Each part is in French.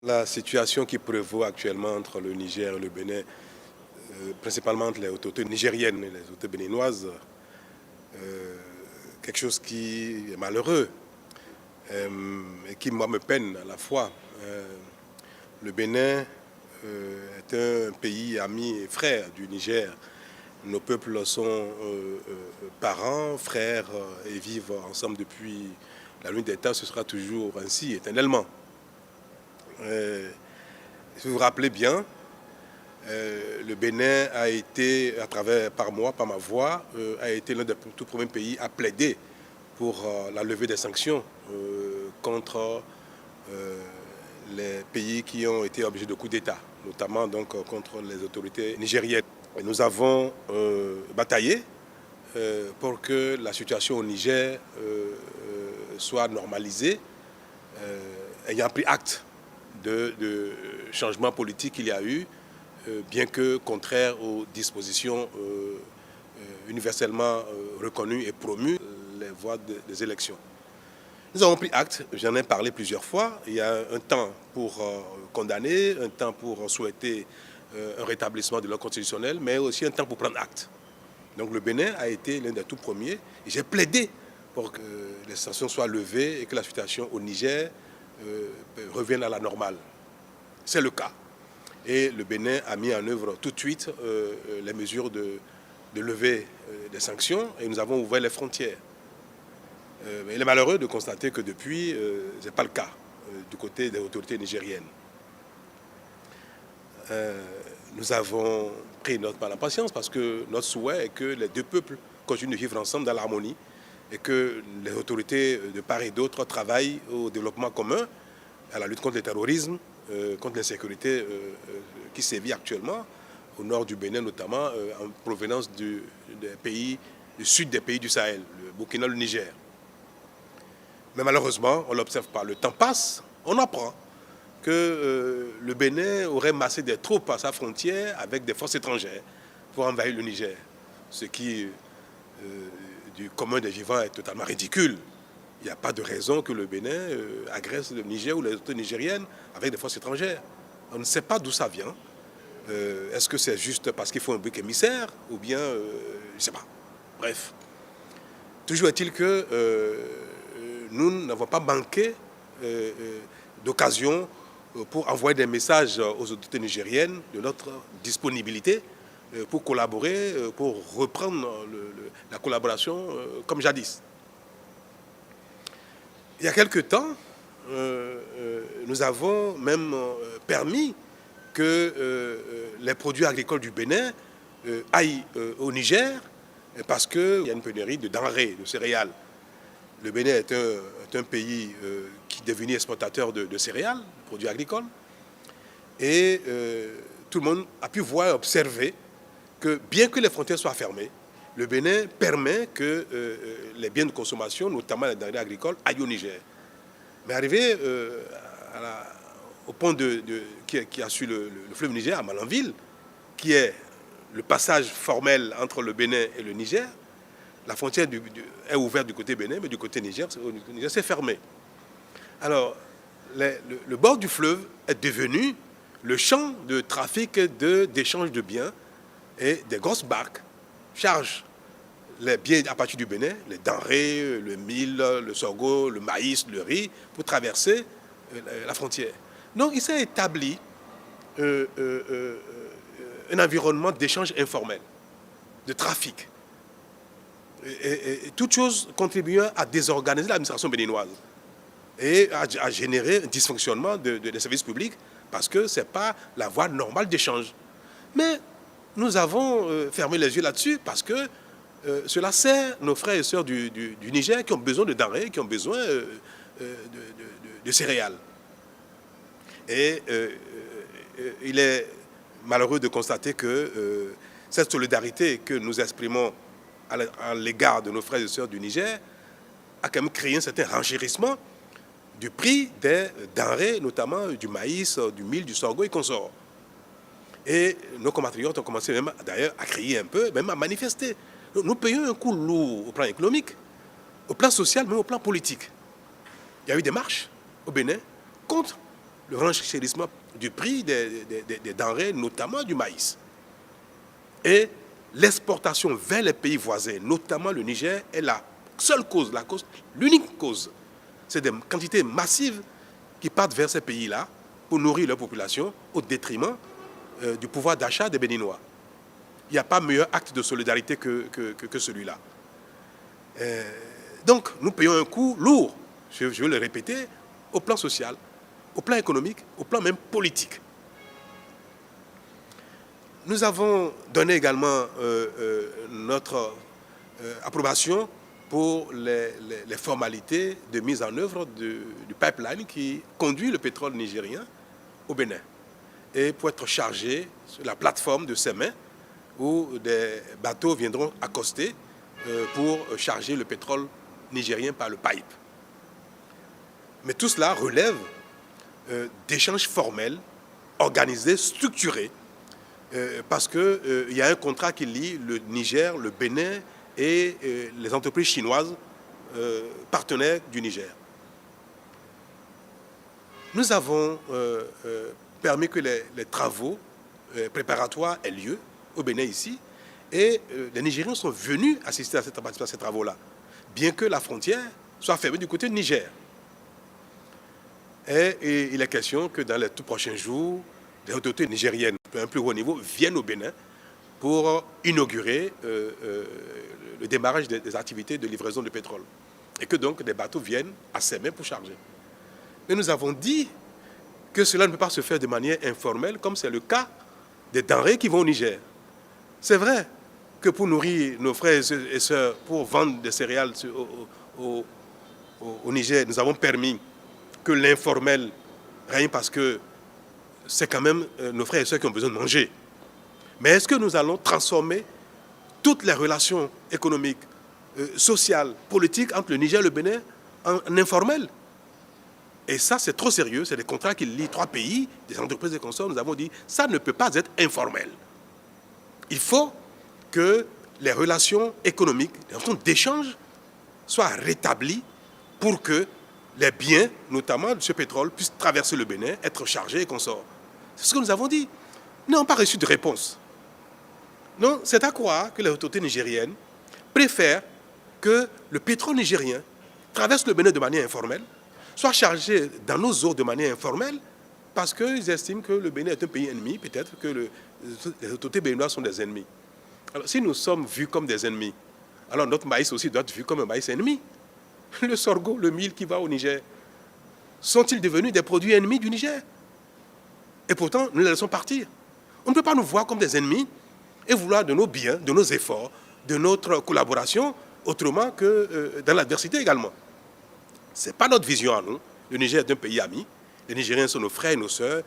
La situation qui prévaut actuellement entre le Niger et le Bénin, principalement entre les autorités nigériennes et les autorités béninoises, quelque chose qui est malheureux et qui, moi, me peine à la fois. Le Bénin est un pays ami et frère du Niger. Nos peuples sont parents, frères et vivent ensemble depuis la nuit des temps. Ce sera toujours ainsi, éternellement. Si vous vous rappelez bien, le Bénin a été, par ma voix, a été l'un des tout premiers pays à plaider pour la levée des sanctions contre les pays qui ont été objets de coups d'État, notamment donc contre les autorités nigériennes. Et nous avons bataillé pour que la situation au Niger soit normalisée, ayant pris acte de changements politiques qu'il y a eu, bien que contraire aux dispositions universellement reconnues et promues, les voies des élections. Nous avons pris acte, j'en ai parlé plusieurs fois. Il y a un temps pour condamner, un temps pour souhaiter un rétablissement de l'ordre constitutionnel, mais aussi un temps pour prendre acte. Donc le Bénin a été l'un des tout premiers. Et j'ai plaidé pour que les sanctions soient levées et que la situation au Niger revienne à la normale. C'est le cas. Et le Bénin a mis en œuvre tout de suite les mesures de levée des sanctions et nous avons ouvert les frontières. Il est malheureux de constater que depuis, ce n'est pas le cas du côté des autorités nigériennes. Nous avons pris notre mal en patience parce que notre souhait est que les deux peuples continuent de vivre ensemble dans l'harmonie et que les autorités de part et d'autre travaillent au développement commun, à la lutte contre le terrorisme, contre l'insécurité qui sévit actuellement, au nord du Bénin notamment, en provenance du sud des pays du Sahel, le Burkina, le Niger. Mais malheureusement, on ne l'observe pas. Le temps passe, on apprend que le Bénin aurait massé des troupes à sa frontière avec des forces étrangères pour envahir le Niger. Ce qui, du commun des vivants, est totalement ridicule. Il n'y a pas de raison que le Bénin agresse le Niger ou les autorités nigériennes avec des forces étrangères. On ne sait pas d'où ça vient. Est-ce que c'est juste parce qu'il faut un bouc émissaire ou bien, je ne sais pas. Bref. Toujours est-il que nous n'avons pas manqué d'occasion pour envoyer des messages aux autorités nigériennes de notre disponibilité pour collaborer, pour reprendre la collaboration comme jadis. Il y a quelque temps, nous avons même permis que les produits agricoles du Bénin aillent au Niger parce qu'il y a une pénurie de denrées, de céréales. Le Bénin est un pays qui est devenu exportateur de céréales, de produits agricoles. Et tout le monde a pu voir et observer que bien que les frontières soient fermées, le Bénin permet que les biens de consommation, notamment les denrées agricoles, aillent au Niger. Mais arrivé au pont qui a su le fleuve Niger, à Malanville, qui est le passage formel entre le Bénin et le Niger, la frontière est ouverte du côté Bénin, mais du côté Niger, c'est fermé. Alors, le bord du fleuve est devenu le champ de trafic d'échange de biens et des grosses barques chargent les biens à partir du Bénin, les denrées, le mil, le sorgho, le maïs, le riz, pour traverser la frontière. Donc, il s'est établi un environnement d'échange informel, de trafic. Et toute chose contribuant à désorganiser l'administration béninoise et à générer un dysfonctionnement des services publics parce que ce n'est pas la voie normale d'échange. Mais nous avons fermé les yeux là-dessus parce que cela sert nos frères et sœurs du Niger qui ont besoin de denrées, qui ont besoin de céréales. Et il est malheureux de constater que cette solidarité que nous exprimons à l'égard de nos frères et sœurs du Niger a quand même créé un certain renchérissement du prix des denrées, notamment du maïs, du mil, du sorgho et consorts. Et nos compatriotes ont commencé même d'ailleurs à crier un peu, même à manifester. Nous payons un coût lourd au plan économique, au plan social, même au plan politique. Il y a eu des marches au Bénin contre le renchérissement du prix des denrées, notamment du maïs. Et l'exportation vers les pays voisins, notamment le Niger, est la seule cause, l'unique cause. C'est des quantités massives qui partent vers ces pays-là pour nourrir leur population au détriment du pouvoir d'achat des Béninois. Il n'y a pas meilleur acte de solidarité que celui-là. Donc, nous payons un coût lourd, je veux le répéter, au plan social, au plan économique, au plan même politique. Nous avons donné également notre approbation pour les formalités de mise en œuvre du pipeline qui conduit le pétrole nigérien au Bénin et pour être chargé sur la plateforme de Sémé où des bateaux viendront accoster pour charger le pétrole nigérien par le pipe. Mais tout cela relève d'échanges formels, organisés, structurés, parce qu'il y a un contrat qui lie le Niger, le Bénin et les entreprises chinoises partenaires du Niger. Nous avons permis que les travaux préparatoires aient lieu au Bénin ici, et les Nigériens sont venus assister à ces travaux-là, bien que la frontière soit fermée du côté du Niger. Et il est question que dans les tout prochains jours, les autorités nigériennes, à un plus haut niveau, viennent au Bénin pour inaugurer le démarrage des activités de livraison de pétrole. Et que donc des bateaux viennent à Sémé pour charger. Mais nous avons dit que cela ne peut pas se faire de manière informelle, comme c'est le cas des denrées qui vont au Niger. C'est vrai que pour nourrir nos frères et sœurs, pour vendre des céréales au Niger, nous avons permis que l'informel règne parce que c'est quand même nos frères et sœurs qui ont besoin de manger. Mais est-ce que nous allons transformer toutes les relations économiques, sociales, politiques entre le Niger et le Bénin en informel? Et ça, c'est trop sérieux. C'est des contrats qui lient trois pays, des entreprises et consorts. Nous avons dit ça ne peut pas être informel. Il faut que les relations économiques, les relations d'échange soient rétablies pour que les biens, notamment de ce pétrole, puissent traverser le Bénin, être chargés et consorts. C'est ce que nous avons dit. Nous n'avons pas reçu de réponse. Non, c'est à croire que les autorités nigériennes préfèrent que le pétrole nigérien traverse le Bénin de manière informelle, soit chargé dans nos eaux de manière informelle, parce qu'ils estiment que le Bénin est un pays ennemi, peut-être que les autorités béninoises sont des ennemis. Alors, si nous sommes vus comme des ennemis, alors notre maïs aussi doit être vu comme un maïs ennemi. Le sorgho, le mil qui va au Niger, sont-ils devenus des produits ennemis du Niger? Et pourtant, nous les laissons partir. On ne peut pas nous voir comme des ennemis et vouloir de nos biens, de nos efforts, de notre collaboration, autrement que dans l'adversité également. Ce n'est pas notre vision à nous. Le Niger est un pays ami. Les Nigériens sont nos frères et nos sœurs.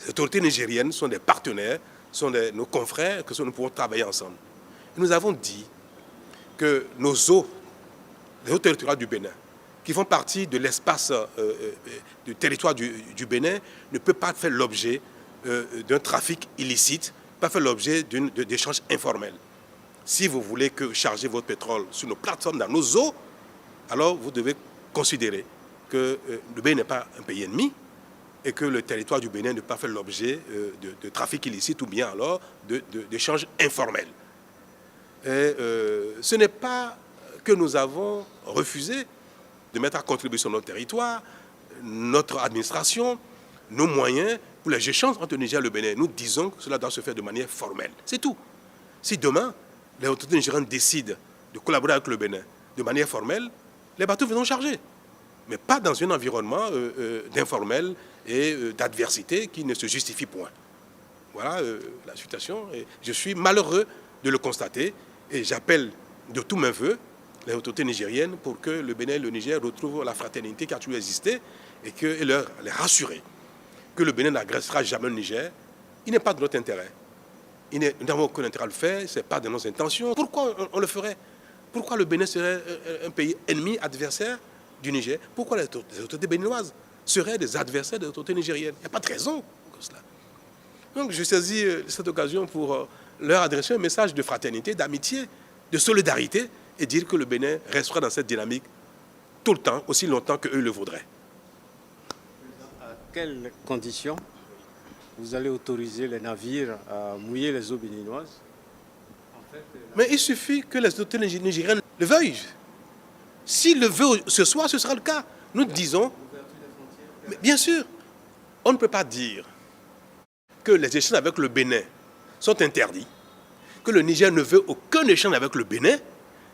Les autorités nigériennes sont des partenaires, sont nos confrères, que nous pouvons travailler ensemble. Et nous avons dit que nos eaux, les eaux territoriales du Bénin, qui font partie de l'espace du territoire du Bénin, ne peuvent pas faire l'objet d'un trafic illicite, pas faire l'objet d'échanges informels. Si vous voulez que charger votre pétrole sur nos plateformes, dans nos eaux, alors vous devez considérer que le Bénin n'est pas un pays ennemi et que le territoire du Bénin ne peut pas faire l'objet de trafic illicite ou bien alors d'échanges informels. Et ce n'est pas que nous avons refusé de mettre à contribution notre territoire, notre administration, nos moyens pour les échanges entre le Niger et le Bénin. Nous disons que cela doit se faire de manière formelle. C'est tout. Si demain, les autorités nigériennes décident de collaborer avec le Bénin de manière formelle, les bateaux viendront charger. Mais pas dans un environnement d'informel et d'adversité qui ne se justifie point. Voilà la situation. Et je suis malheureux de le constater et j'appelle de tous mes voeux les autorités nigériennes pour que le Bénin et le Niger retrouvent la fraternité qui a toujours existé et les rassurer que le Bénin n'agressera jamais le Niger. Il n'est pas de notre intérêt. Nous n'avons aucun intérêt à le faire, ce n'est pas de nos intentions. Pourquoi on le ferait? Pourquoi le Bénin serait un pays ennemi, adversaire du Niger? Pourquoi les autorités béninoises seraient des adversaires des autorités nigériennes? Il n'y a pas de raison pour cela. Donc je saisis cette occasion pour leur adresser un message de fraternité, d'amitié, de solidarité et dire que le Bénin restera dans cette dynamique tout le temps, aussi longtemps qu'eux le voudraient. quelles conditions vous allez autoriser les navires à mouiller les eaux béninoises? Mais il suffit que les autorités nigériennes le veuillent. S'ils le veulent ce soir, ce sera le cas. Nous disons, mais bien sûr, on ne peut pas dire que les échanges avec le Bénin sont interdits, que le Niger ne veut aucun échange avec le Bénin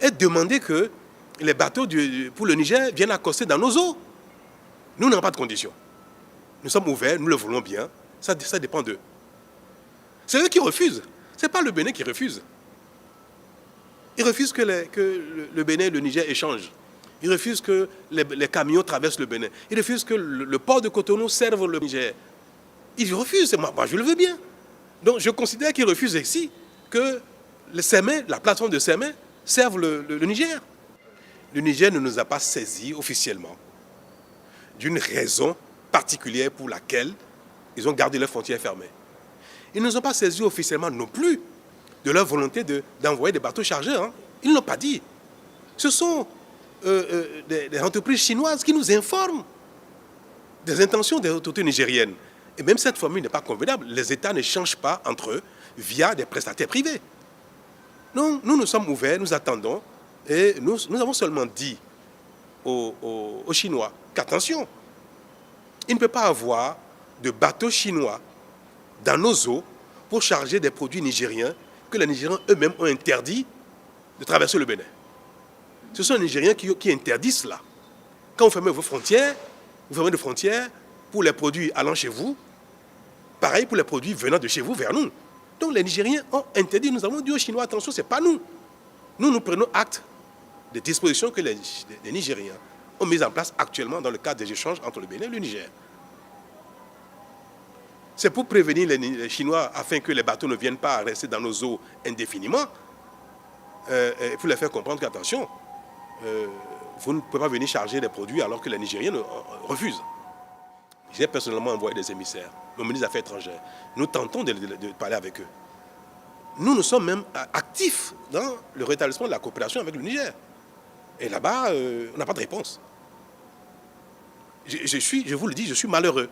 et demander que les bateaux pour le Niger viennent accoster dans nos eaux. Nous n'avons pas de conditions. Nous sommes ouverts, nous le voulons bien, ça dépend d'eux. C'est eux qui refusent, ce n'est pas le Bénin qui refuse. Ils refusent que le Bénin et le Niger échangent. Ils refusent que les camions traversent le Bénin. Ils refusent que le port de Cotonou serve le Niger. Ils refusent, moi je le veux bien. Donc je considère qu'ils refusent ici que la plateforme de Sémé serve le Niger. Le Niger ne nous a pas saisis officiellement d'une raison particulière pour laquelle ils ont gardé leurs frontières fermées. Ils ne nous ont pas saisis officiellement non plus de leur volonté d'envoyer des bateaux chargés. Hein. Ils ne l'ont pas dit. Ce sont des entreprises chinoises qui nous informent des intentions des autorités nigériennes. Et même cette formule n'est pas convenable. Les États ne changent pas entre eux via des prestataires privés. Non, nous sommes ouverts, nous attendons. Et nous avons seulement dit aux Chinois qu'attention, il ne peut pas avoir de bateaux chinois dans nos eaux pour charger des produits nigériens que les Nigériens eux-mêmes ont interdit de traverser le Bénin. Ce sont les Nigériens qui interdisent cela. Quand vous fermez vos frontières, vous fermez des frontières pour les produits allant chez vous, pareil pour les produits venant de chez vous vers nous. Donc les Nigériens ont interdit, nous avons dit aux Chinois, attention, ce n'est pas nous. Nous prenons acte des dispositions que les Nigériens ont mises en place actuellement dans le cadre des échanges entre le Bénin et le Niger. C'est pour prévenir les Chinois afin que les bateaux ne viennent pas rester dans nos eaux indéfiniment, et pour les faire comprendre qu'attention, vous ne pouvez pas venir charger des produits alors que les Nigériens refusent. J'ai personnellement envoyé des émissaires, le ministre des Affaires étrangères. Nous tentons de parler avec eux. Nous sommes même actifs dans le rétablissement de la coopération avec le Niger. Et là-bas, on n'a pas de réponse. Je vous le dis, je suis malheureux.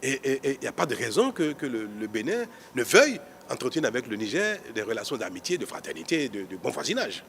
Et il n'y a pas de raison que le Bénin ne veuille entretenir avec le Niger des relations d'amitié, de fraternité, de bon voisinage.